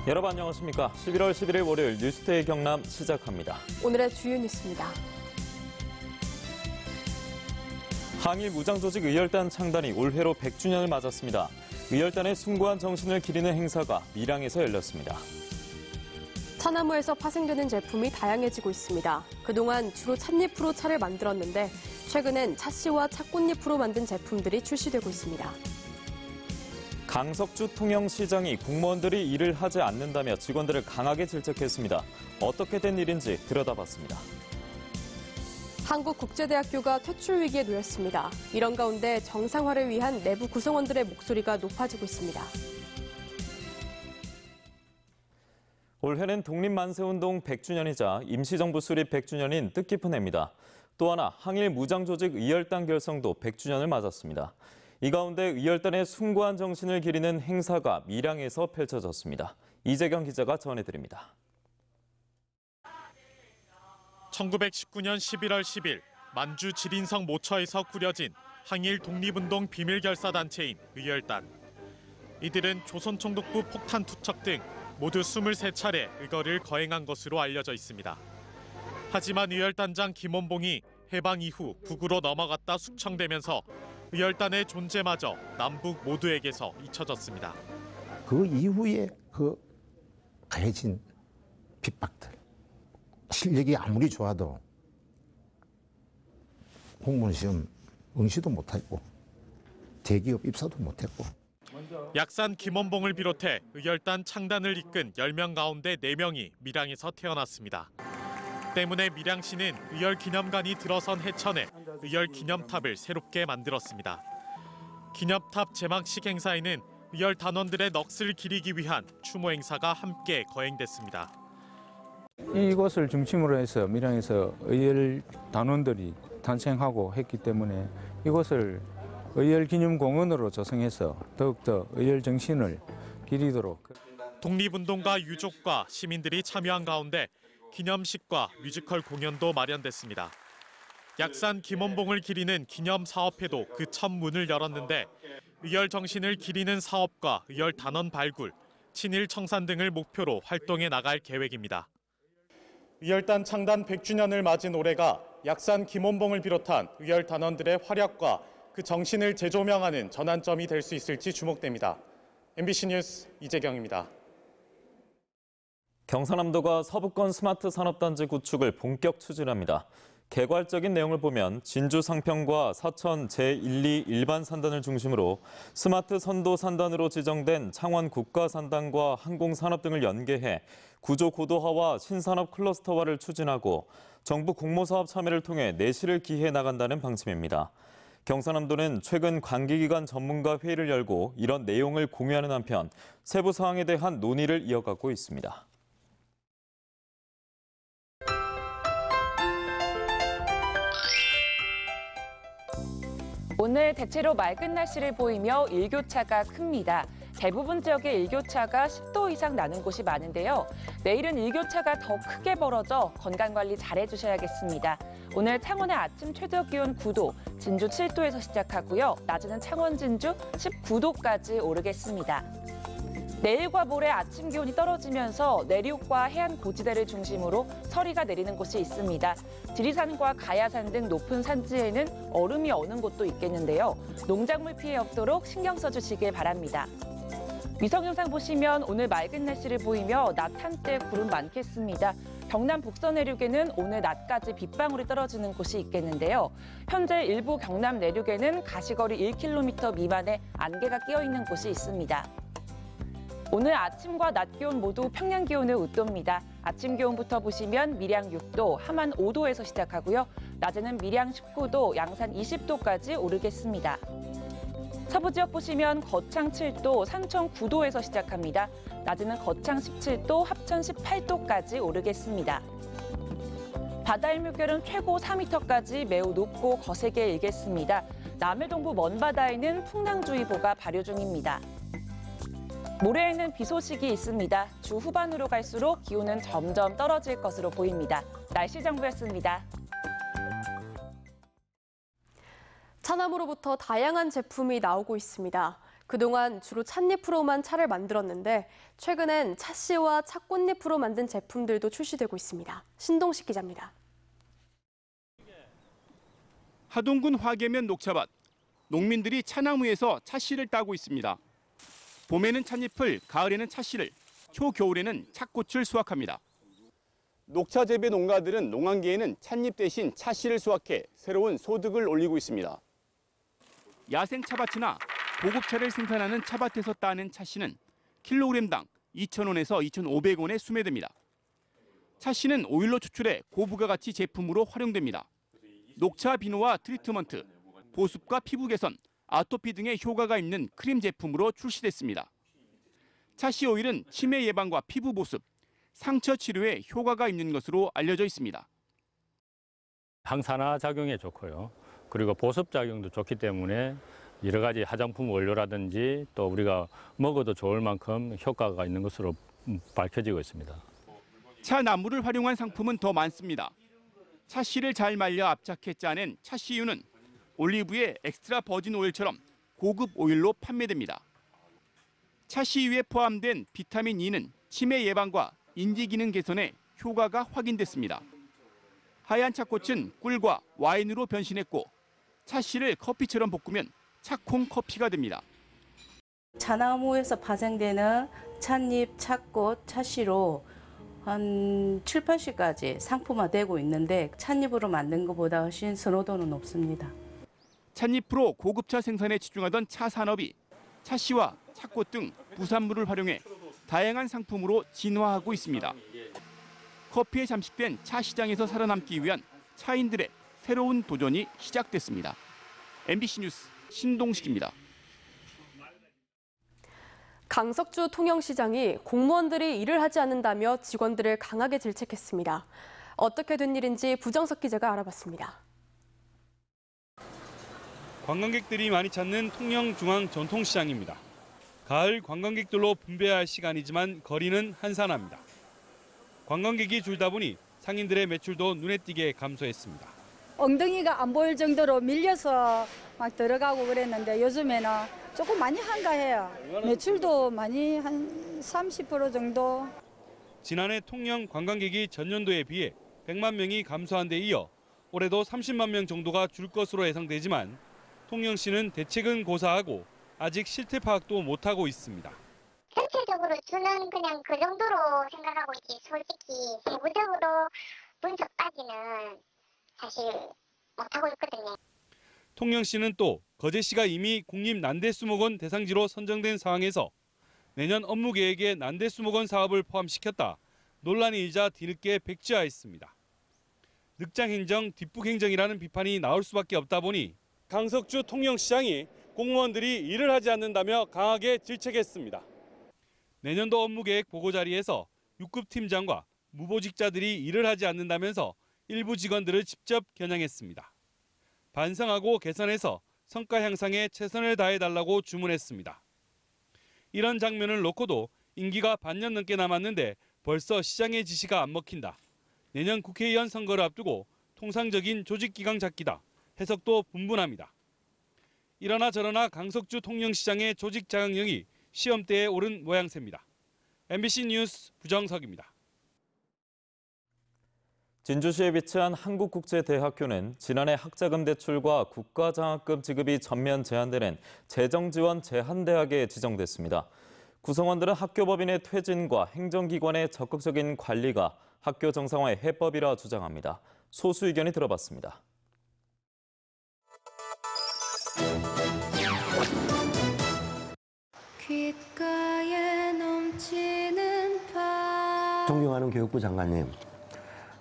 여러분 안녕하십니까? 11월 11일 월요일 뉴스데이 경남 시작합니다. 오늘의 주요 뉴스입니다. 항일 무장조직 의열단 창단이 올해로 100주년을 맞았습니다. 의열단의 숭고한 정신을 기리는 행사가 밀양에서 열렸습니다. 차나무에서 파생되는 제품이 다양해지고 있습니다. 그동안 주로 찻잎으로 차를 만들었는데 최근엔 찻씨와 찻꽃잎으로 만든 제품들이 출시되고 있습니다. 강석주 통영시장이 공무원들이 일을 하지 않는다며 직원들을 강하게 질책했습니다. 어떻게 된 일인지 들여다봤습니다. 한국국제대학교가 퇴출 위기에 놓였습니다. 이런 가운데 정상화를 위한 내부 구성원들의 목소리가 높아지고 있습니다. 올해는 독립만세운동 100주년이자 임시정부 수립 100주년인 뜻깊은 해입니다. 또 하나 항일 무장조직 의열단 결성도 100주년을 맞았습니다. 이 가운데 의열단의 숭고한 정신을 기리는 행사가 밀양에서 펼쳐졌습니다. 이재경 기자가 전해드립니다. 1919년 11월 10일 만주 지린성 모처에서 꾸려진 항일 독립운동 비밀결사단체인 의열단. 이들은 조선총독부 폭탄 투척 등 모두 23차례 의거를 거행한 것으로 알려져 있습니다. 하지만 의열단장 김원봉이 해방 이후 북으로 넘어갔다 숙청되면서 의열단의 존재마저 남북 모두에게서 잊혀졌습니다. 그 이후에 가해진 핍박들, 실력이 아무리 좋아도 공무원 시험 응시도 못했고 대기업 입사도 못했고. 약산 김원봉을 비롯해 의열단 창단을 이끈 10명 가운데 4명이 밀양에서 태어났습니다. 때문에 밀양시는 의열기념관이 들어선 해천에 의열기념탑을 새롭게 만들었습니다. 기념탑 제막식 행사에는 의열 단원들의 넋을 기리기 위한 추모 행사가 함께 거행됐습니다. 이곳을 중심으로 해서 밀양에서 의열 단원들이 탄생하고 했기 때문에 이곳을 의열기념공원으로 조성해서 더욱더 의열 정신을 기리도록. 독립운동가 유족과 시민들이 참여한 가운데 기념식과 뮤지컬 공연도 마련됐습니다. 약산 김원봉을 기리는 기념사업회도 그 첫 문을 열었는데 의열 정신을 기리는 사업과 의열 단원 발굴, 친일 청산 등을 목표로 활동해 나갈 계획입니다. 의열단 창단 100주년을 맞은 올해가 약산 김원봉을 비롯한 의열 단원들의 활약과 그 정신을 재조명하는 전환점이 될 수 있을지 주목됩니다. MBC 뉴스 이재경입니다. 경상남도가 서부권 스마트 산업단지 구축을 본격 추진합니다. 개괄적인 내용을 보면 진주 상평과 사천 제1, 2 일반 산단을 중심으로 스마트 선도 산단으로 지정된 창원 국가산단과 항공산업 등을 연계해 구조 고도화와 신산업 클러스터화를 추진하고 정부 공모사업 참여를 통해 내실을 기해 나간다는 방침입니다. 경상남도는 최근 관계기관 전문가 회의를 열고 이런 내용을 공유하는 한편 세부 사항에 대한 논의를 이어가고 있습니다. 오늘 대체로 맑은 날씨를 보이며 일교차가 큽니다. 대부분 지역의 일교차가 10도 이상 나는 곳이 많은데요. 내일은 일교차가 더 크게 벌어져 건강관리 잘해주셔야겠습니다. 오늘 창원의 아침 최저 기온 9도, 진주 7도에서 시작하고요. 낮에는 창원, 진주 19도까지 오르겠습니다. 내일과 모레 아침 기온이 떨어지면서 내륙과 해안 고지대를 중심으로 서리가 내리는 곳이 있습니다. 지리산과 가야산 등 높은 산지에는 얼음이 어는 곳도 있겠는데요. 농작물 피해 없도록 신경 써주시길 바랍니다. 위성 영상 보시면 오늘 맑은 날씨를 보이며 낮 한때 구름 많겠습니다. 경남 북서 내륙에는 오늘 낮까지 빗방울이 떨어지는 곳이 있겠는데요. 현재 일부 경남 내륙에는 가시거리 1km 미만의 안개가 끼어 있는 곳이 있습니다. 오늘 아침과 낮 기온 모두 평년 기온을 웃돕니다. 아침 기온부터 보시면 밀양 6도, 함안 5도에서 시작하고요. 낮에는 밀양 19도, 양산 20도까지 오르겠습니다. 서부 지역 보시면 거창 7도, 산청 9도에서 시작합니다. 낮에는 거창 17도, 합천 18도까지 오르겠습니다. 바다 일물결은 최고 4m까지 매우 높고 거세게 일겠습니다. 남해동부 먼바다에는 풍랑주의보가 발효 중입니다. 모레에는 비 소식이 있습니다. 주 후반으로 갈수록 기온은 점점 떨어질 것으로 보입니다. 날씨 정보였습니다. 차나무로부터 다양한 제품이 나오고 있습니다. 그동안 주로 찻잎으로만 차를 만들었는데 최근엔 찻씨와 찻꽃잎으로 만든 제품들도 출시되고 있습니다. 신동식 기자입니다. 하동군 화계면 녹차밭. 농민들이 차나무에서 찻씨를 따고 있습니다. 봄에는 찻잎을, 가을에는 찻씨를, 초겨울에는 찻꽃을 수확합니다. 녹차 재배 농가들은 농한기에는 찻잎 대신 찻씨를 수확해 새로운 소득을 올리고 있습니다. 야생 차밭이나 고급차를 생산하는 차밭에서 따는 찻씨는 킬로그램당 2,000원에서 2,500원에 수매됩니다. 찻씨는 오일로 추출해 고부가가치 제품으로 활용됩니다. 녹차 비누와 트리트먼트, 보습과 피부 개선, 아토피 등의 효과가 있는 크림 제품으로 출시됐습니다. 찻씨 오일은 치매 예방과 피부 보습, 상처 치료에 효과가 있는 것으로 알려져 있습니다. 항산화 작용에 좋고요. 그리고 보습 작용도 좋기 때문에 여러 가지 화장품 원료라든지 또 우리가 먹어도 좋을 만큼 효과가 있는 것으로 밝혀지고 있습니다. 차나무를 활용한 상품은 더 많습니다. 찻씨를 잘 말려 압착해 짜낸 찻씨유는 올리브의 엑스트라 버진 오일처럼 고급 오일로 판매됩니다. 찻씨유에 포함된 비타민 E는 치매 예방과 인지 기능 개선에 효과가 확인됐습니다. 하얀 찻꽃은 꿀과 와인으로 변신했고 찻씨를 커피처럼 볶으면 찻콩 커피가 됩니다. 차나무에서 파생되는 찻잎, 찻꽃, 찻씨로 한 7, 80가지 상품화되고 있는데 찻잎으로 만든 것보다 훨씬 선호도는 높습니다. 찻잎으로 고급차 생산에 집중하던 차 산업이 찻씨와 찻꽃 등 부산물을 활용해 다양한 상품으로 진화하고 있습니다. 커피에 잠식된 차 시장에서 살아남기 위한 차인들의 새로운 도전이 시작됐습니다. MBC 뉴스 신동식입니다. 강석주 통영시장이 공무원들이 일을 하지 않는다며 직원들을 강하게 질책했습니다. 어떻게 된 일인지 부정석 기자가 알아봤습니다. 관광객들이 많이 찾는 통영중앙전통시장입니다. 가을 관광객들로 분배할 시간이지만 거리는 한산합니다. 관광객이 줄다 보니 상인들의 매출도 눈에 띄게 감소했습니다. 엉덩이가 안 보일 정도로 밀려서 막 들어가고 그랬는데 요즘에는 조금 많이 한가해요. 매출도 많이 한 30% 정도. 지난해 통영 관광객이 전년도에 비해 100만 명이 감소한 데 이어 올해도 30만 명 정도가 줄 것으로 예상되지만 통영시는 대책은 고사하고 아직 실태 파악도 못하고 있습니다. 전체적으로 주는 그냥 그 정도로 생각하고 있지 솔직히 세부적으로 분석까지는 사실 못하고 있거든요. 통영시는 또 거제시가 이미 국립난대수목원 대상지로 선정된 상황에서 내년 업무 계획에 난대수목원 사업을 포함시켰다 논란이 일자 뒤늦게 백지화했습니다. 늑장행정, 뒷북행정이라는 비판이 나올 수밖에 없다 보니 강석주 통영시장이 공무원들이 일을 하지 않는다며 강하게 질책했습니다. 내년도 업무계획 보고 자리에서 6급 팀장과 무보직자들이 일을 하지 않는다면서 일부 직원들을 직접 겨냥했습니다. 반성하고 개선해서 성과 향상에 최선을 다해달라고 주문했습니다. 이런 장면을 놓고도 임기가 반년 넘게 남았는데 벌써 시장의 지시가 안 먹힌다. 내년 국회의원 선거를 앞두고 통상적인 조직기강 잡기다. 해석도 분분합니다. 이러나 저러나 강석주 통영시장의 조직 자강령이 시험대에 오른 모양새입니다. MBC 뉴스 부정석입니다. 진주시에 위치한 한국국제대학교는 지난해 학자금 대출과 국가장학금 지급이 전면 제한되는 재정지원 제한대학에 지정됐습니다. 구성원들은 학교법인의 퇴진과 행정기관의 적극적인 관리가 학교 정상화의 해법이라 주장합니다. 소수 의견이 들어봤습니다. 귓가에 넘치는 존경하는 교육부 장관님,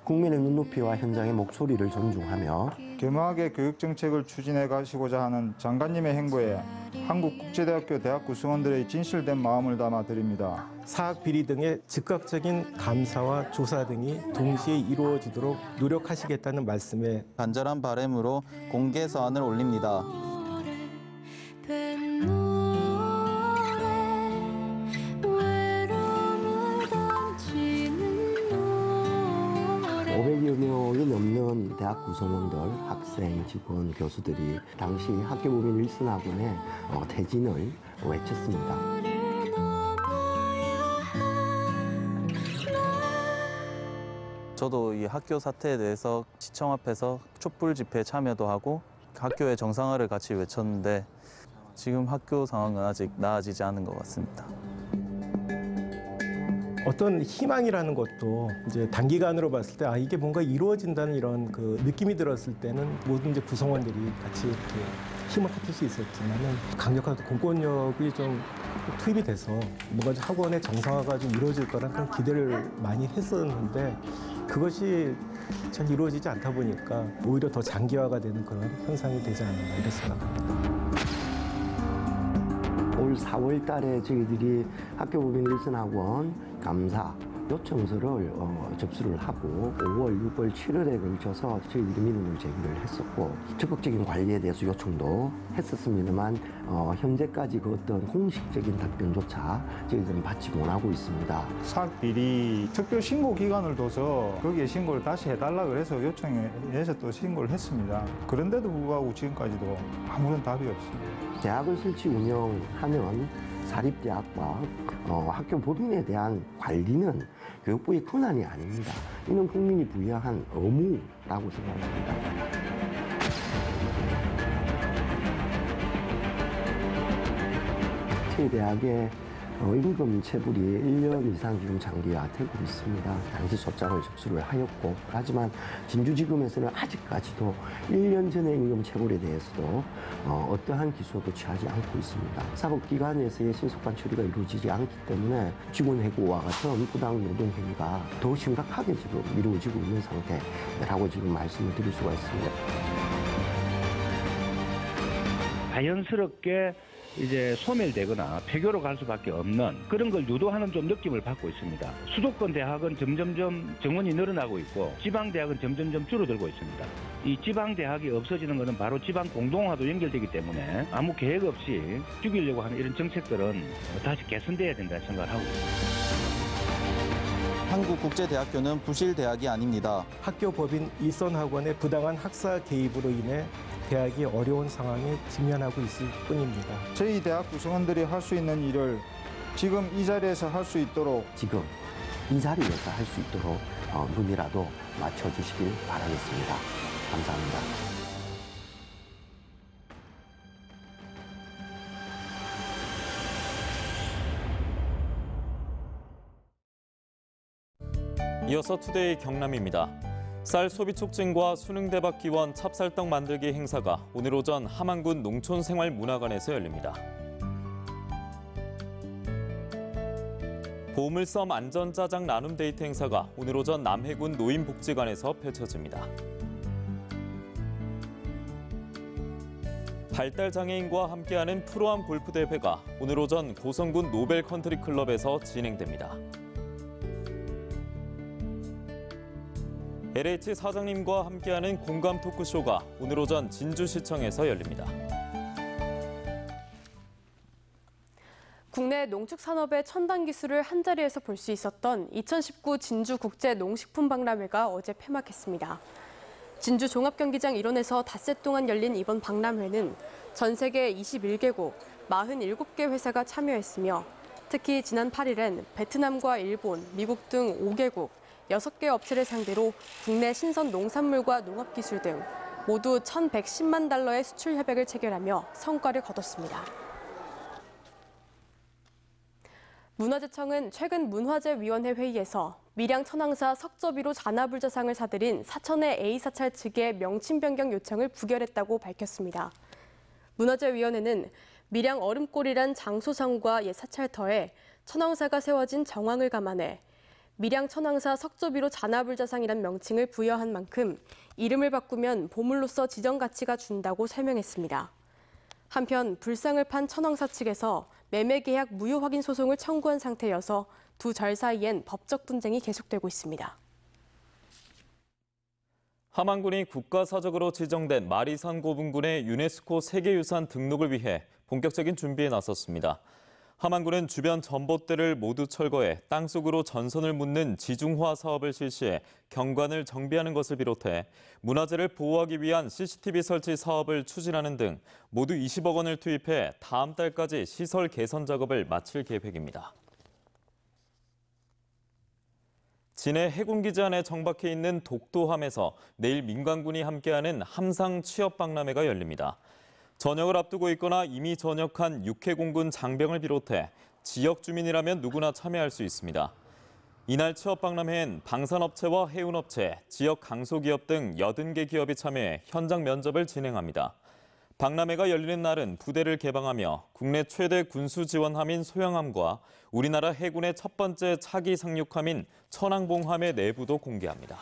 국민의 눈높이와 현장의 목소리를 존중하며 겸허하게 교육정책을 추진해 가시고자 하는 장관님의 행보에 한국국제대학교 대학 구성원들의 진실된 마음을 담아 드립니다. 사학 비리 등의 즉각적인 감사와 조사 등이 동시에 이루어지도록 노력하시겠다는 말씀에 간절한 바람으로 공개 서한을 올립니다. 500여 명이 넘는 대학 구성원들, 학생, 직원, 교수들이 당시 학교법인 윌슨학원의 퇴진을 외쳤습니다. 저도 이 학교 사태에 대해서 시청 앞에서 촛불 집회에 참여도 하고 학교의 정상화를 같이 외쳤는데 지금 학교 상황은 아직 나아지지 않은 것 같습니다. 어떤 희망이라는 것도 이제 단기간으로 봤을 때 이게 뭔가 이루어진다는 이런 그 느낌이 들었을 때는 모든 이제 구성원들이 같이 이렇게 힘을 합칠 수 있었지만은 강력한 공권력이 좀 투입이 돼서 뭔가 학원의 정상화가 좀 이루어질 거란 그런 기대를 많이 했었는데 그것이 잘 이루어지지 않다 보니까 오히려 더 장기화가 되는 그런 현상이 되지 않았나 이런 생각합니다. 올 4월 달에 저희들이 학교법인 윌슨학원 감사 요청서를 접수를 하고 5월, 6월, 7월에 걸쳐서 저희들이 민원을 제기를 했었고 적극적인 관리에 대해서 요청도 했었습니다만 현재까지 그 어떤 공식적인 답변조차 저희들은 받지 못하고 있습니다. 사학비리 특별 신고 기간을 둬서 거기에 신고를 다시 해달라 그래서 요청해서 또 신고를 했습니다. 그런데도 불구하고 지금까지도 아무런 답이 없습니다. 대학을 설치 운영하는 사립대학과 학교 법인에 대한 관리는 교육부의 권한이 아닙니다. 이는 국민이 부여한 의무라고 생각합니다. 저희 대학의 임금 체불이 1년 이상 지금 장기화되고 있습니다. 당시 소장을 접수를 하였고 하지만 진주지검에서는 아직까지도 1년 전의 임금 체불에 대해서도 어떠한 기소도 취하지 않고 있습니다. 사법기관에서의 신속한 처리가 이루어지지 않기 때문에 직원 해고와 같은 부당 노동 행위가 더 심각하게 지금 이루어지고 있는 상태라고 지금 말씀을 드릴 수가 있습니다. 자연스럽게 이제 소멸되거나 폐교로 갈 수밖에 없는 그런 걸 유도하는 좀 느낌을 받고 있습니다. 수도권 대학은 점점점 정원이 늘어나고 있고 지방 대학은 점점점 줄어들고 있습니다. 이 지방 대학이 없어지는 것은 바로 지방 공동화도 연결되기 때문에 아무 계획 없이 죽이려고 하는 이런 정책들은 다시 개선돼야 된다는 생각을 하고 있습니다. 한국국제대학교는 부실 대학이 아닙니다. 학교 법인 윌슨학원의 부당한 학사 개입으로 인해 대학이 어려운 상황에 직면하고 있을 뿐입니다. 저희 대학 구성원들이 할 수 있는 일을 지금 이 자리에서 할 수 있도록 지금 이 자리에서 할 수 있도록 눈이라도 맞춰주시길 바라겠습니다. 감사합니다. 이어서 투데이 경남입니다. 쌀 소비 촉진과 수능 대박 기원 찹쌀떡 만들기 행사가 오늘 오전 함안군 농촌생활문화관에서 열립니다. 보물섬 안전짜장 나눔 데이트 행사가 오늘 오전 남해군 노인복지관에서 펼쳐집니다. 발달장애인과 함께하는 프로암 골프 대회가 오늘 오전 고성군 노벨 컨트리 클럽에서 진행됩니다. LH 사장님과 함께하는 공감 토크쇼가 오늘 오전 진주시청에서 열립니다. 국내 농축산업의 첨단 기술을 한자리에서 볼 수 있었던 2019 진주국제농식품박람회가 어제 폐막했습니다. 진주 종합경기장 일원에서 닷새 동안 열린 이번 박람회는 전 세계 21개국 47개 회사가 참여했으며 특히 지난 8일엔 베트남과 일본, 미국 등 5개국 6개 업체를 상대로 국내 신선 농산물과 농업기술 등 모두 1,110만 달러의 수출 협약을 체결하며 성과를 거뒀습니다. 문화재청은 최근 문화재위원회 회의에서 밀양 천황사 석저비로 잔화불자상을 사들인 사천의 A사찰 측의 명칭 변경 요청을 부결했다고 밝혔습니다. 문화재위원회는 밀양 얼음골이란 장소상과 옛 사찰터에 천황사가 세워진 정황을 감안해 밀양 천황사 석조비로 잔화불자상이란 명칭을 부여한 만큼 이름을 바꾸면 보물로서 지정 가치가 준다고 설명했습니다. 한편 불상을 판 천황사 측에서 매매 계약 무효 확인 소송을 청구한 상태여서 두 절 사이엔 법적 분쟁이 계속되고 있습니다. 함안군이 국가사적으로 지정된 마리산 고분군의 유네스코 세계유산 등록을 위해 본격적인 준비에 나섰습니다. 함안군은 주변 전봇대를 모두 철거해 땅속으로 전선을 묻는 지중화 사업을 실시해 경관을 정비하는 것을 비롯해 문화재를 보호하기 위한 CCTV 설치 사업을 추진하는 등 모두 20억 원을 투입해 다음 달까지 시설 개선 작업을 마칠 계획입니다. 진해 해군기지 안에 정박해 있는 독도함에서 내일 민간군이 함께하는 함상 취업박람회가 열립니다. 전역을 앞두고 있거나 이미 전역한 육해공군 장병을 비롯해 지역 주민이라면 누구나 참여할 수 있습니다. 이날 취업박람회엔 방산업체와 해운업체, 지역 강소기업 등 80개 기업이 참여해 현장 면접을 진행합니다. 박람회가 열리는 날은 부대를 개방하며 국내 최대 군수지원함인 소양함과 우리나라 해군의 첫 번째 차기 상륙함인 천왕봉함의 내부도 공개합니다.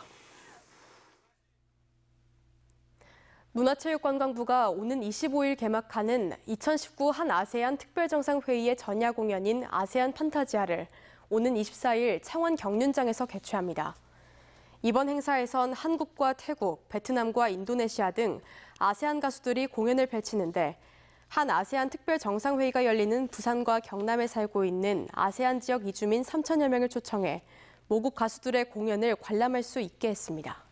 문화체육관광부가 오는 25일 개막하는 2019 한 아세안 특별정상회의의 전야 공연인 아세안 판타지아를 오는 24일 창원 경륜장에서 개최합니다. 이번 행사에선 한국과 태국, 베트남과 인도네시아 등 아세안 가수들이 공연을 펼치는데 한 아세안 특별정상회의가 열리는 부산과 경남에 살고 있는 아세안 지역 이주민 3천여 명을 초청해 모국 가수들의 공연을 관람할 수 있게 했습니다.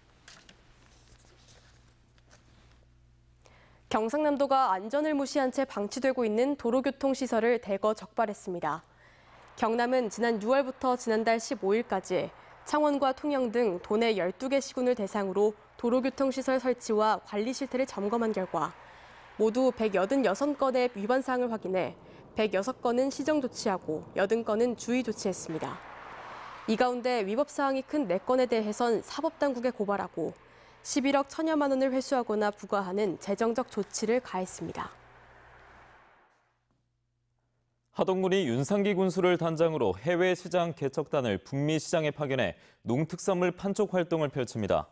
경상남도가 안전을 무시한 채 방치되고 있는 도로교통시설을 대거 적발했습니다. 경남은 지난 6월부터 지난달 15일까지 창원과 통영 등 도내 12개 시군을 대상으로 도로교통시설 설치와 관리 실태를 점검한 결과 모두 186건의 위반 사항을 확인해 106건은 시정 조치하고 80건은 주의 조치했습니다. 이 가운데 위법 사항이 큰 4건에 대해선 사법당국에 고발하고 11억 1천여만 원을 회수하거나 부과하는 재정적 조치를 가했습니다. 하동군이 윤상기 군수를 단장으로 해외 시장 개척단을 북미 시장에 파견해 농특산물 판촉 활동을 펼칩니다.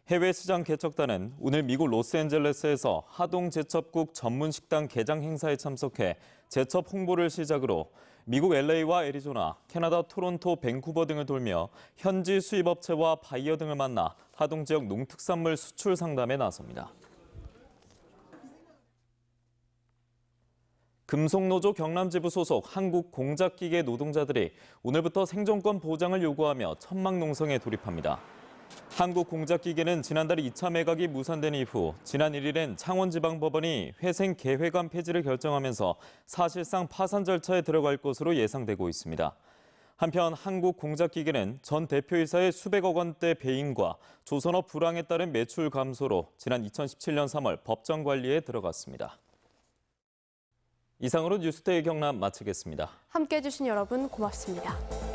해외 시장 개척단은 오늘 미국 로스앤젤레스에서 하동 제첩국 전문 식당 개장 행사에 참석해 제첩 홍보를 시작으로 미국 LA와 애리조나, 캐나다 토론토, 밴쿠버 등을 돌며 현지 수입업체와 바이어 등을 만나 하동 지역 농특산물 수출 상담에 나섭니다. 금속노조 경남지부 소속 한국공작기계 노동자들이 오늘부터 생존권 보장을 요구하며 천막농성에 돌입합니다. 한국공작기계는 지난달 2차 매각이 무산된 이후 지난 1일엔 창원지방법원이 회생 개회관 폐지를 결정하면서 사실상 파산 절차에 들어갈 것으로 예상되고 있습니다. 한편 한국공작기계는 전 대표이사의 수백억 원대 배임과 조선업 불황에 따른 매출 감소로 지난 2017년 3월 법정 관리에 들어갔습니다. 이상으로 뉴스데이 경남 마치겠습니다. 함께해 주신 여러분 고맙습니다.